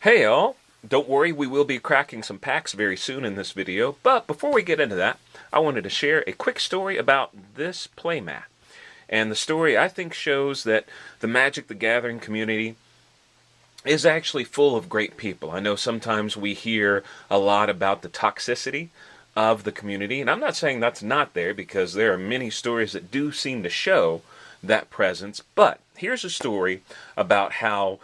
Hey all! Don't worry, we will be cracking some packs very soon in this video, but before we get into that, I wanted to share a quick story about this playmat. And the story, I think, shows that the Magic the Gathering community is actually full of great people. I know sometimes we hear a lot about the toxicity of the community, and I'm not saying that's not there, because there are many stories that do seem to show that presence, but here's a story about how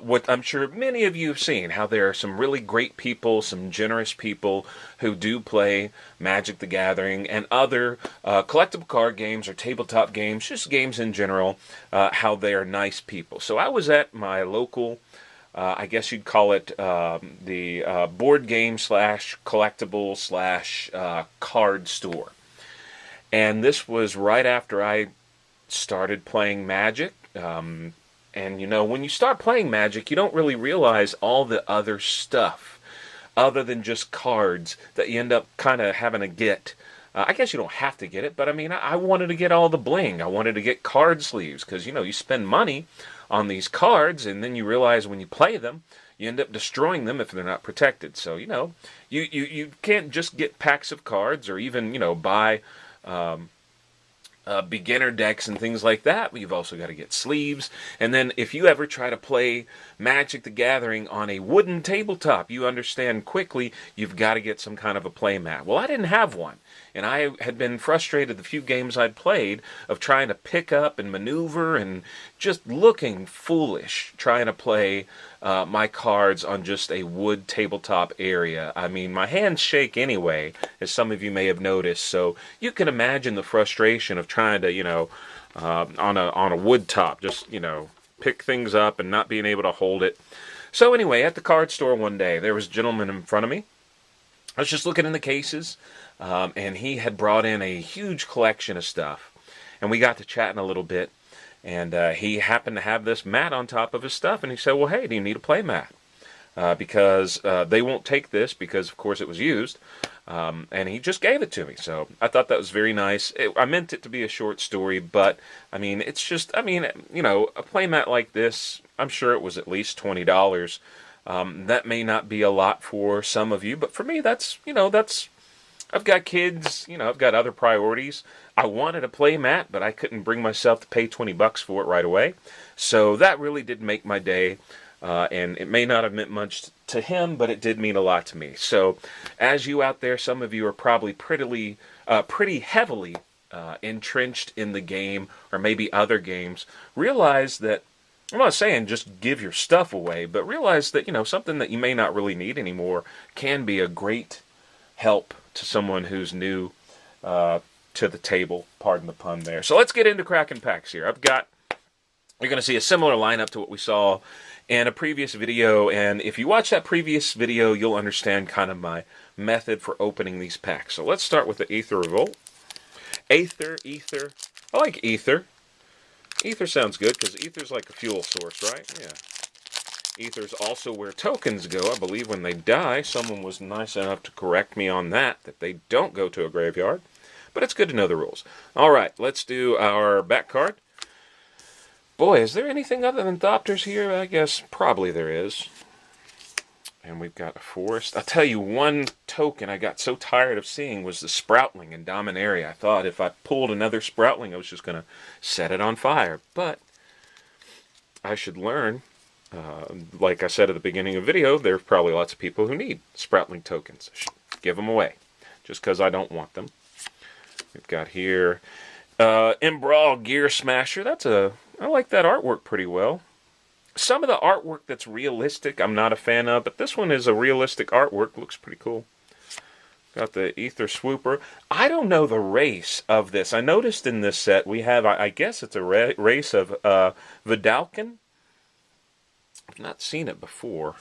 what I'm sure many of you have seen, how there are some really great people, some generous people who do play Magic the Gathering and other collectible card games or tabletop games, just games in general, how they are nice people. So I was at my local, I guess you'd call it the board game slash collectible slash card store. And this was right after I started playing Magic. And you know, when you start playing Magic, you don't really realize all the other stuff, other than just cards, that you end up kind of having to get. I guess you don't have to get it, but I mean, I wanted to get all the bling. I wanted to get card sleeves, because, you know, you spend money on these cards, and then you realize when you play them, you end up destroying them if they're not protected. So, you know, you can't just get packs of cards, or even, you know, buy beginner decks and things like that. You've also got to get sleeves. And then if you ever try to play Magic the Gathering on a wooden tabletop, you understand quickly you've got to get some kind of a play mat. Well, I didn't have one. And I had been frustrated the few games I'd played of trying to pick up and maneuver and just looking foolish trying to play my cards on just a wood tabletop area. I mean, my hands shake anyway, as some of you may have noticed. So you can imagine the frustration of trying to, you know, on a wood top, just, you know, pick things up and not being able to hold it. So anyway, at the card store one day, there was a gentleman in front of me. I was just looking in the cases, and he had brought in a huge collection of stuff. And we got to chatting a little bit, and he happened to have this mat on top of his stuff, and he said, well, hey, do you need a play mat? Because they won't take this, because, of course, it was used. And he just gave it to me. So I thought that was very nice. I meant it to be a short story, but, I mean, it's just, I mean, you know, a play mat like this, I'm sure it was at least $20. That may not be a lot for some of you, but for me, that's, you know, that's, I've got kids, you know, I've got other priorities. I wanted a play mat, but I couldn't bring myself to pay $20 for it right away. So that really did make my day. And it may not have meant much to him, but it did mean a lot to me. So, as you out there, some of you are probably pretty heavily entrenched in the game, or maybe other games. Realize that, I'm not saying just give your stuff away, but realize that, you know, something that you may not really need anymore can be a great help to someone who's new to the table. Pardon the pun there. So let's get into cracking packs here. You're going to see a similar lineup to what we saw in a previous video, and if you watch that previous video, you'll understand kind of my method for opening these packs. So let's start with the Aether Revolt. Ether. I like Ether. Ether sounds good, because Ether's like a fuel source, right? Yeah. Ether's also where tokens go, I believe, when they die. Someone was nice enough to correct me on that they don't go to a graveyard. But it's good to know the rules. All right, let's do our back card. Boy, is there anything other than Thopters here? I guess probably there is. And we've got a Forest. I'll tell you, one token I got so tired of seeing was the Sproutling in Dominaria. I thought if I pulled another Sproutling, I was just going to set it on fire. But I should learn. Like I said at the beginning of the video, there's probably lots of people who need Sproutling tokens. I should give them away, just because I don't want them. We've got here Embrawl Gear Smasher. I like that artwork pretty well. Some of the artwork that's realistic I'm not a fan of, but this one is a realistic artwork. Looks pretty cool. Got the Ether Swooper. I don't know the race of this. I noticed in this set we have, I guess it's a race of Vidalcan. I've not seen it before.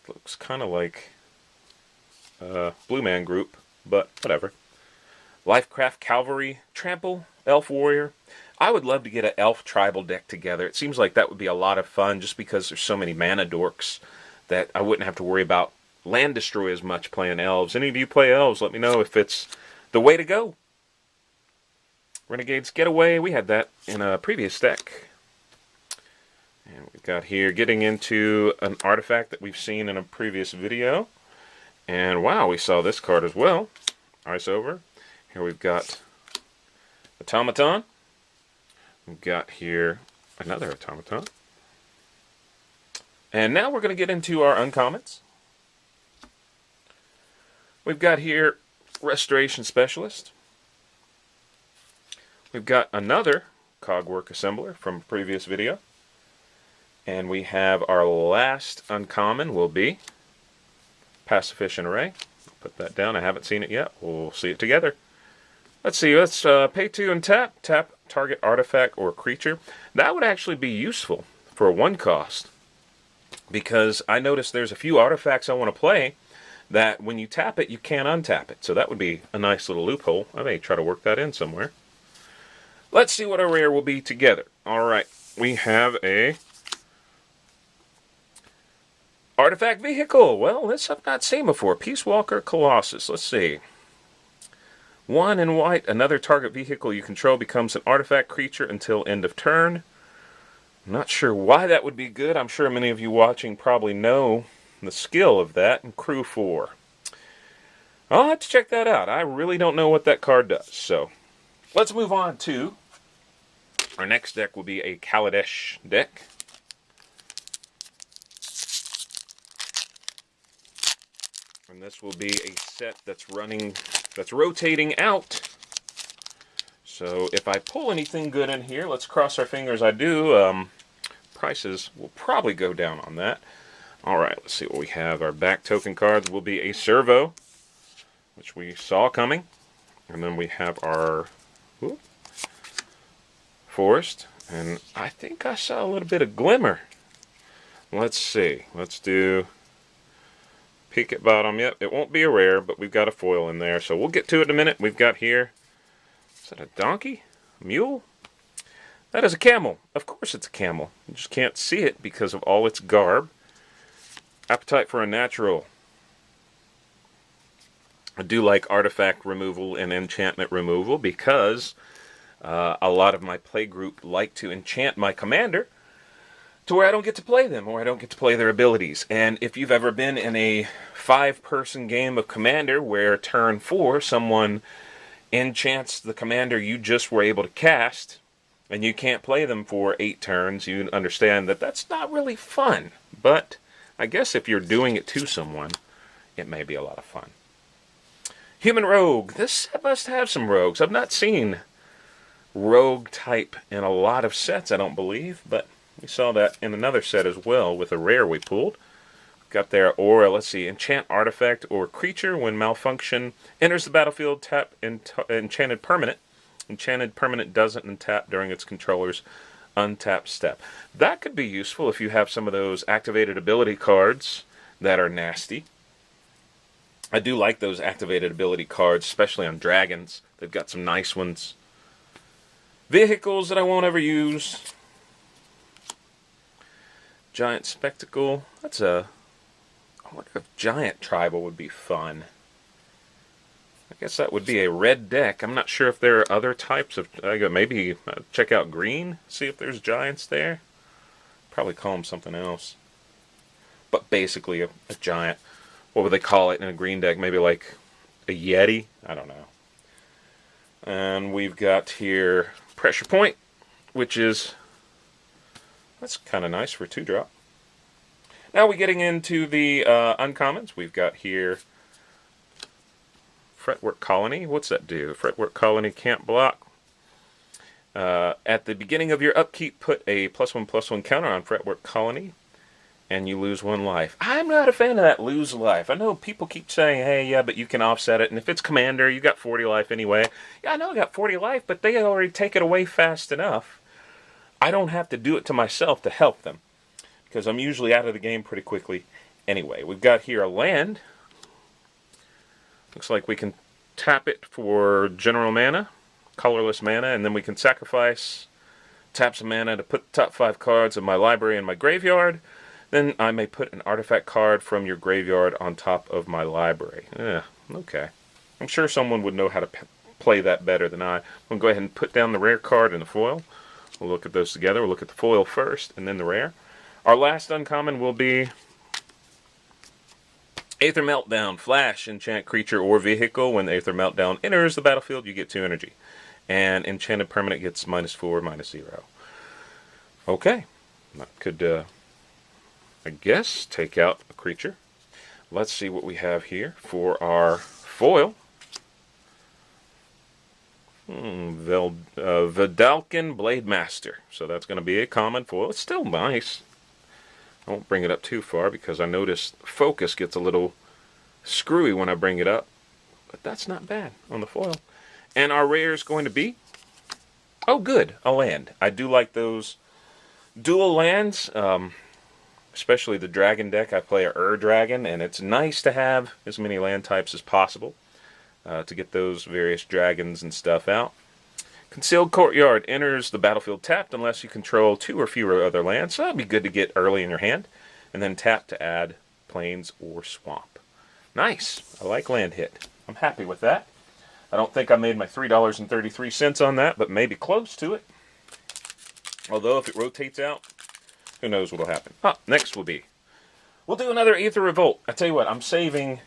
Looks kind of like Blue Man Group, but whatever. Lifecraft Cavalry, Trample, Elf Warrior. I would love to get an Elf Tribal deck together. It seems like that would be a lot of fun, just because there's so many mana dorks that I wouldn't have to worry about land destroy as much playing Elves. Any of you play Elves, let me know if it's the way to go. Renegades Getaway, we had that in a previous deck. And we've got here getting into an artifact that we've seen in a previous video. And wow, we saw this card as well. Ice over. Here we've got Automaton. We've got here another Automaton. And now we're going to get into our uncommons. We've got here Restoration Specialist. We've got another Cogwork Assembler from a previous video. And we have our last uncommon will be Pacifist Array. Put that down. I haven't seen it yet. We'll see it together. Let's see. Let's pay 2 and tap. Tap target artifact or creature. That would actually be useful for a 1 cost. Because I noticed there's a few artifacts I want to play that when you tap it, you can't untap it. So that would be a nice little loophole. I may try to work that in somewhere. Let's see what our rare will be together. Alright. We have a Artifact Vehicle. Well, this I've not seen before. Peace Walker Colossus. Let's see. 1 in white. Another target vehicle you control becomes an artifact creature until end of turn. I'm not sure why that would be good. I'm sure many of you watching probably know the skill of that. And Crew 4. I'll have to check that out. I really don't know what that card does. So, let's move on to our next deck will be a Kaladesh deck. And this will be a set that's rotating out. So if I pull anything good in here, let's cross our fingers I do, prices will probably go down on that. Alright, let's see what we have. Our back token cards will be a Servo, which we saw coming. And then we have our Forest. And I think I saw a little bit of Glimmer. Let's see. Let's do peek at bottom. Yep, it won't be a rare, but we've got a foil in there. So we'll get to it in a minute. We've got here, is that a donkey? A mule? That is a camel. Of course it's a camel. You just can't see it because of all its garb. Appetite for a Natural. I do like artifact removal and enchantment removal because a lot of my play group like to enchant my commander to where I don't get to play them, or I don't get to play their abilities. And if you've ever been in a 5-person game of Commander where turn 4 someone enchants the commander you just were able to cast, and you can't play them for 8 turns, you understand that that's not really fun. But I guess if you're doing it to someone, it may be a lot of fun. Human Rogue. This set must have some rogues. I've not seen rogue type in a lot of sets, I don't believe, but we saw that in another set as well with a rare we pulled. Got their aura. Let's see. Enchant artifact or creature when malfunction enters the battlefield. Tap enchanted permanent. Enchanted permanent doesn't untap during its controller's untap step. That could be useful if you have some of those activated ability cards that are nasty. I do like those activated ability cards, especially on dragons. They've got some nice ones. Vehicles that I won't ever use. Giant Spectacle. That's a... I wonder if Giant Tribal would be fun. I guess that would be a red deck. I'm not sure if there are other types of... maybe check out green. See if there's giants there. Probably call them something else. But basically a giant. What would they call it in a green deck? Maybe like a Yeti? I don't know. And we've got here Pressure Point, which is... that's kind of nice for a 2-drop. Now we're getting into the uncommons. We've got here Fretwork Colony. What's that do? Fretwork Colony can't block. At the beginning of your upkeep, put a +1/+1 counter on Fretwork Colony, and you lose 1 life. I'm not a fan of that lose life. I know people keep saying, hey, yeah, but you can offset it, and if it's Commander, you got 40 life anyway. Yeah, I know I got 40 life, but they already take it away fast enough. I don't have to do it to myself to help them, because I'm usually out of the game pretty quickly anyway. We've got here a land. Looks like we can tap it for general mana, colorless mana, and then we can sacrifice, tap some mana to put the top 5 cards of my library in my graveyard. Then I may put an artifact card from your graveyard on top of my library. Okay. I'm sure someone would know how to play that better than I. I'm going to go ahead and put down the rare card and the foil. We'll look at those together. We'll look at the foil first, and then the rare. Our last uncommon will be Aether Meltdown. Flash, enchant creature or vehicle. When Aether Meltdown enters the battlefield, you get 2 energy. And enchanted permanent gets -4, -0. Okay. That could, I guess, take out a creature. Let's see what we have here for our foil. Vidalcan Blade Master. So that's going to be a common foil. It's still nice. I won't bring it up too far because I noticed focus gets a little screwy when I bring it up. But that's not bad on the foil. And our rare is going to be, oh good, a land. I do like those dual lands, especially the dragon deck. I play a dragon, and it's nice to have as many land types as possible to get those various dragons and stuff out. Concealed Courtyard enters the battlefield tapped unless you control 2 or fewer other lands, so that'd be good to get early in your hand. And then tap to add plains or swamp. Nice. I like land hit. I'm happy with that. I don't think I made my $3.33 on that, but maybe close to it. Although if it rotates out, who knows what'll happen. Next will be, we'll do another Aether Revolt. I tell you what, I'm saving.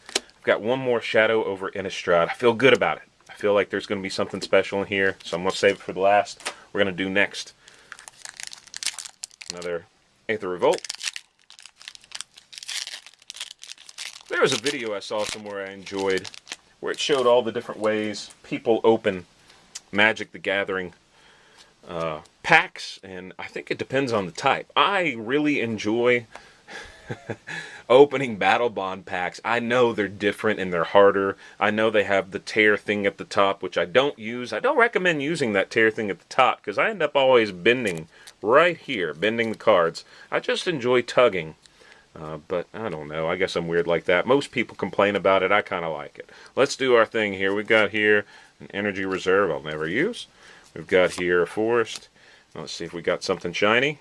I've got one more Shadow over Innistrad. I feel good about it. I feel like there's going to be something special in here, so I'm going to save it for the last. We're going to do next another Aether Revolt. There was a video I saw somewhere I enjoyed where it showed all the different ways people open Magic the Gathering packs, and I think it depends on the type. I really enjoy opening Battle Bond packs. I know they're different and they're harder. I know they have the tear thing at the top, which I don't use. I don't recommend using that tear thing at the top because I end up always bending right here, bending the cards. I just enjoy tugging. But I don't know. I guess I'm weird like that. Most people complain about it. I kind of like it. Let's do our thing here. We've got here an energy reserve I'll never use. We've got here a forest. Let's see if we got something shiny.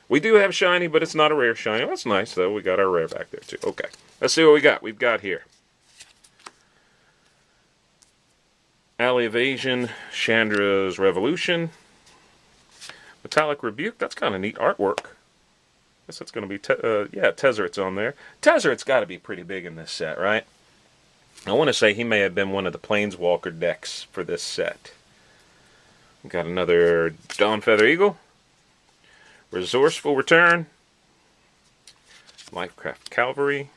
We do have shiny, but it's not a rare shiny. That's nice, though. We got our rare back there, too. Okay. Let's see what we got. We've got here Alley Evasion, Chandra's Revolution, Metallic Rebuke. That's kind of neat artwork. I guess that's going to be, Tezzeret's on there. Tezzeret's got to be pretty big in this set, right? I want to say he may have been one of the Planeswalker decks for this set. We've got another Dawnfeather Eagle, Resourceful Return, Lifecraft Cavalry,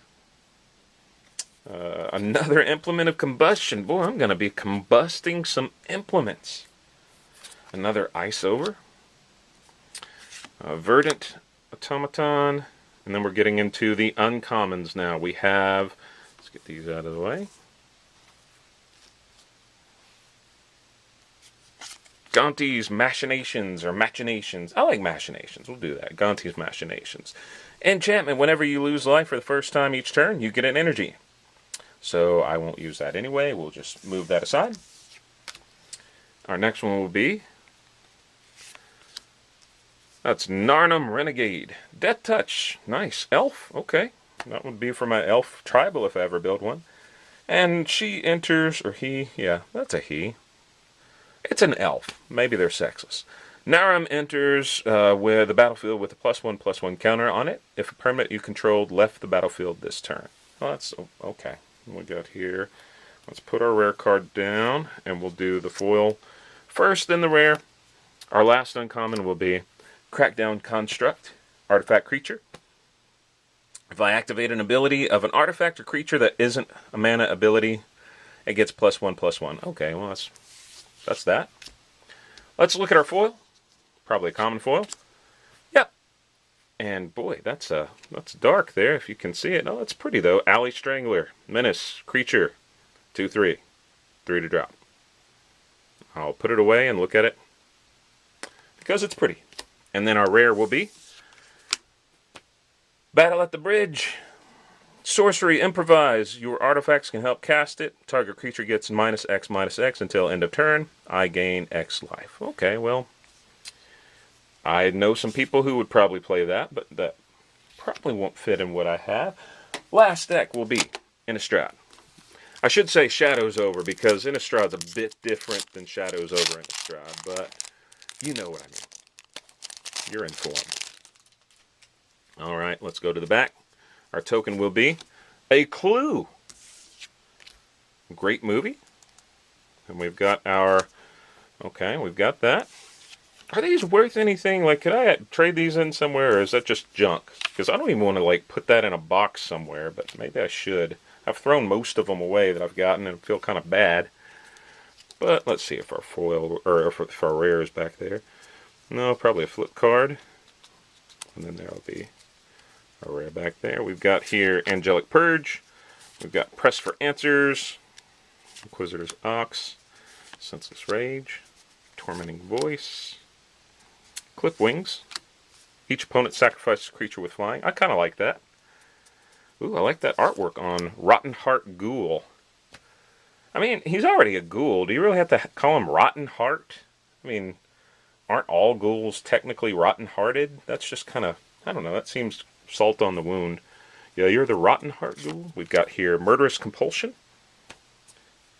another Implement of Combustion. Boy, I'm going to be combusting some implements. Another Ice Over, Verdant Automaton, and then we're getting into the uncommons now. We have, let's get these out of the way. Gonti's Machinations, or Machinations. I like Machinations. We'll do that. Gonti's Machinations. Enchantment. Whenever you lose life for the first time each turn, you get an energy. So I won't use that anyway. We'll just move that aside. Our next one will be, that's Narnum Renegade. Death Touch. Nice. Elf. Okay. That would be for my elf tribal if I ever build one. And she enters, or he, yeah, that's a he. It's an elf. Maybe they're sexless. Narum enters with the battlefield with a +1/+1 counter on it if a permanent you controlled left the battlefield this turn. Well, that's okay. We got here. Let's put our rare card down, and we'll do the foil first, then the rare. Our last uncommon will be Crackdown Construct, artifact creature. If I activate an ability of an artifact or creature that isn't a mana ability, it gets +1/+1. Okay, well that's that. Let's look at our foil. Probably a common foil. Yep. And boy, that's dark there if you can see it. Oh, that's pretty though. Alley Strangler, Menace, creature, 2/3, 3 to drop. I'll put it away and look at it because it's pretty. And then our rare will be Battle at the Bridge. Sorcery, improvise. Your artifacts can help cast it. Target creature gets -X/-X until end of turn. I gain X life. Okay, well, I know some people who would probably play that, but that probably won't fit in what I have. Last deck will be Innistrad. I should say Shadows Over because Innistrad's a bit different than Shadows Over Innistrad, but you know what I mean. You're informed. All right, let's go to the back. Our token will be a Clue. Great movie. And we've got our... Okay, we've got that. Are these worth anything? Like, could I trade these in somewhere, or is that just junk? Because I don't even want to, like, put that in a box somewhere, but maybe I should. I've thrown most of them away that I've gotten and feel kind of bad. But let's see if our foil, or if our rare is back there. No, probably a flip card. And then there'll be a rare back there. We've got here Angelic Purge. We've got Press for Answers. Inquisitor's Ox. Senseless Rage. Tormenting Voice. Clip Wings. Each opponent sacrifices a creature with flying. I kind of like that. Ooh, I like that artwork on Rotten Heart Ghoul. I mean, he's already a ghoul. Do you really have to call him Rotten Heart? I mean, aren't all ghouls technically rotten-hearted? That's just kind of, I don't know, that seems salt on the wound. Yeah, you're the Rotten Heart Ghoul. We've got here Murderous Compulsion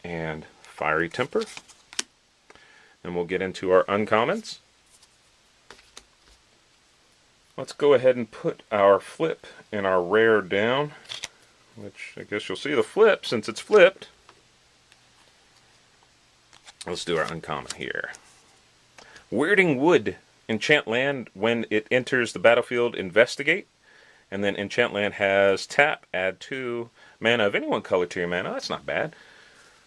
and Fiery Temper. And we'll get into our uncommons. Let's go ahead and put our flip and our rare down, which I guess you'll see the flip since it's flipped. Let's do our uncommon here. Weirding Wood. Enchant land when it enters the battlefield, investigate. And then enchant land has tap, add 2 mana of any one color to your mana. That's not bad.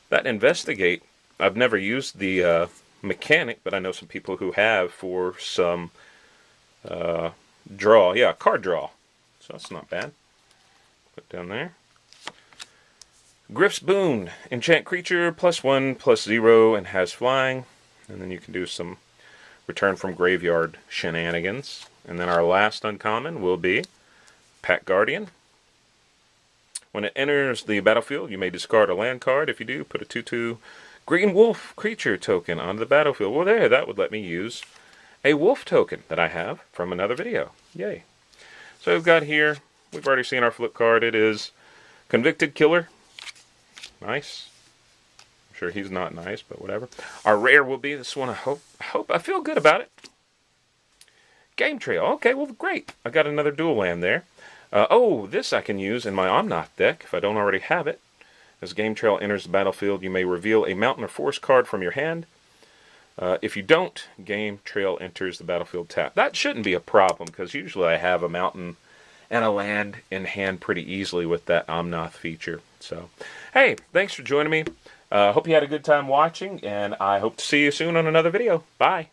That investigate, I've never used the mechanic, but I know some people who have for some draw. Yeah, card draw. So that's not bad. Put down there. Griff's Boon. Enchant creature, +1/+0, and has flying. And then you can do some return from graveyard shenanigans. And then our last uncommon will be Pack Guardian. When it enters the battlefield, you may discard a land card. If you do, put a 2/2 Green Wolf creature token onto the battlefield. Well, there, that would let me use a wolf token that I have from another video. Yay. So we've got here, we've already seen our flip card. It is Convicted Killer. Nice. I'm sure he's not nice, but whatever. Our rare will be this one. I feel good about it. Game Trail. Okay, well, great. I got another dual land there. Oh, this I can use in my Omnath deck if I don't already have it. As Game Trail enters the battlefield, you may reveal a mountain or forest card from your hand. If you don't, Game Trail enters the battlefield tapped. That shouldn't be a problem, because usually I have a mountain and a land in hand pretty easily with that Omnath feature. So, hey, thanks for joining me. Hope you had a good time watching, and I hope to see you soon on another video. Bye.